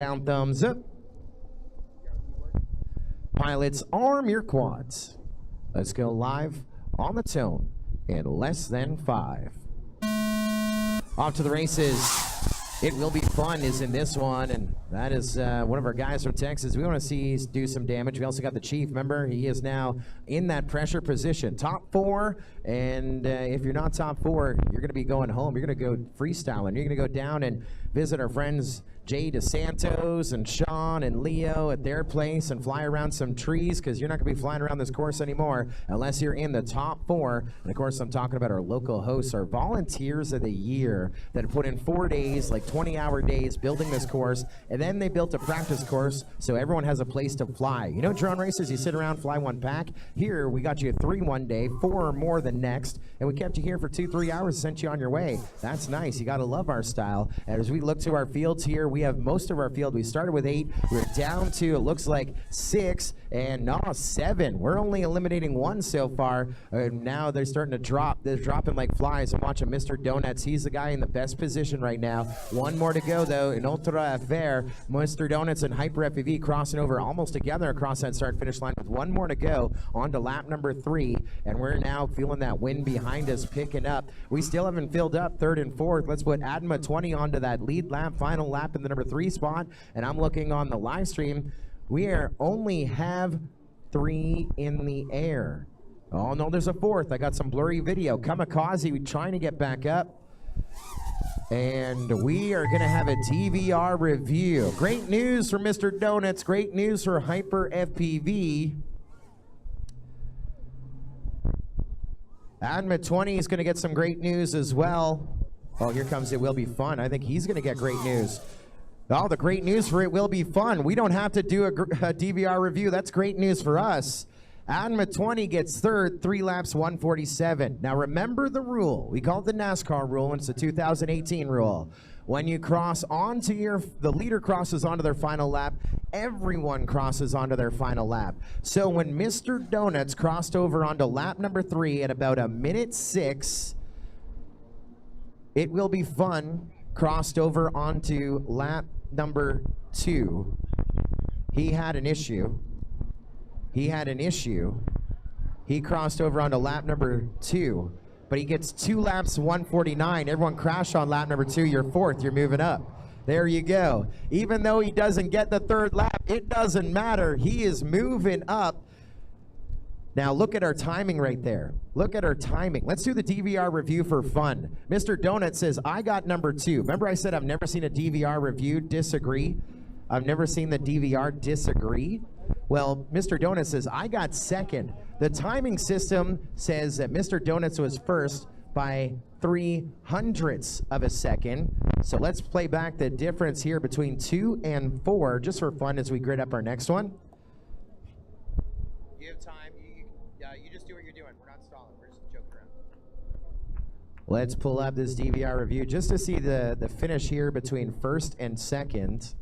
Down, thumbs up. Pilots, arm your quads. Let's go live on the tone in less than 5. Off to the races. It will be fun is in this one, and that is one of our guys from Texas. We want to see do some damage. We also got the Chief. Remember, he is now in that pressure position. Top 4, and if you're not top 4, you're going to be going home. You're going to go freestyling. You're going to go down and visit our friends Jay DeSantos and Sean and Leo at their place and fly around some trees, because you're not going to be flying around this course anymore unless you're in the top 4. And of course, I'm talking about our local hosts, our volunteers of the year that have put in 4 days, like 20-hour days, building this course. And then they built a practice course so everyone has a place to fly. You know, drone racers, you sit around, fly one pack. Here, we got you 3 one day, 4 or more the next, and we kept you here for 2-3 hours and sent you on your way. That's nice. You got to love our style. And as we look to our fields here, we have most of our field. We started with 8. We're down to, it looks like 6, and no, 7. We're only eliminating 1 so far. Now they're starting to drop. They're dropping like flies. I'm watching Mr. Donuts. He's the guy in the best position right now. 1 more to go, though. In Ultra Affair, Mr. Donuts and Hyper FPV crossing over almost together across that start-finish line with 1 more to go on to lap number 3, and we're now feeling that wind behind us picking up. We still haven't filled up 3rd and 4th. Let's put Adma 20 onto that lead lap, final lap in the number 3 spot, and I'm looking on the live stream. We only have 3 in the air. Oh no, there's a 4th. I got some blurry video. Kamikaze trying to get back up. And we are going to have a DVR review. Great news for Mr. Donuts. Great news for Hyper FPV. Adma 20 is going to get some great news as well. Oh, here comes It Will Be Fun. I think he's going to get great news. Oh, the great news for It Will Be Fun. We don't have to do a DVR review. That's great news for us. Adma 20 gets 3rd, 3 laps, 147. Now remember the rule. We call it the NASCAR rule, and it's the 2018 rule. When you cross onto the leader crosses onto their final lap, everyone crosses onto their final lap. So when Mr. Donuts crossed over onto lap number 3 at about 1:06, It Will Be Fun crossed over onto lap number 2. He had an issue. He crossed over onto lap number 2, but he gets 2 laps, 149. Everyone crashed on lap number 2. You're 4th. You're moving up. There you go. Even though he doesn't get the 3rd lap, it doesn't matter. He is moving up. Now look at our timing right there. Look at our timing. Let's do the DVR review for fun. Mr. Donut says, I got number 2. Remember I said I've never seen a DVR review disagree? I've never seen the DVR disagree. Well, Mr. Donut says, I got 2nd. The timing system says that Mr. Donuts was 1st by 0.03 of a second. So let's play back the difference here between 2 and 4, just for fun as we grid up our next one. You have time. You just do what you're doing. We're not stalling. We're just joking around. Let's pull up this DVR review just to see the finish here between 1st and 2nd.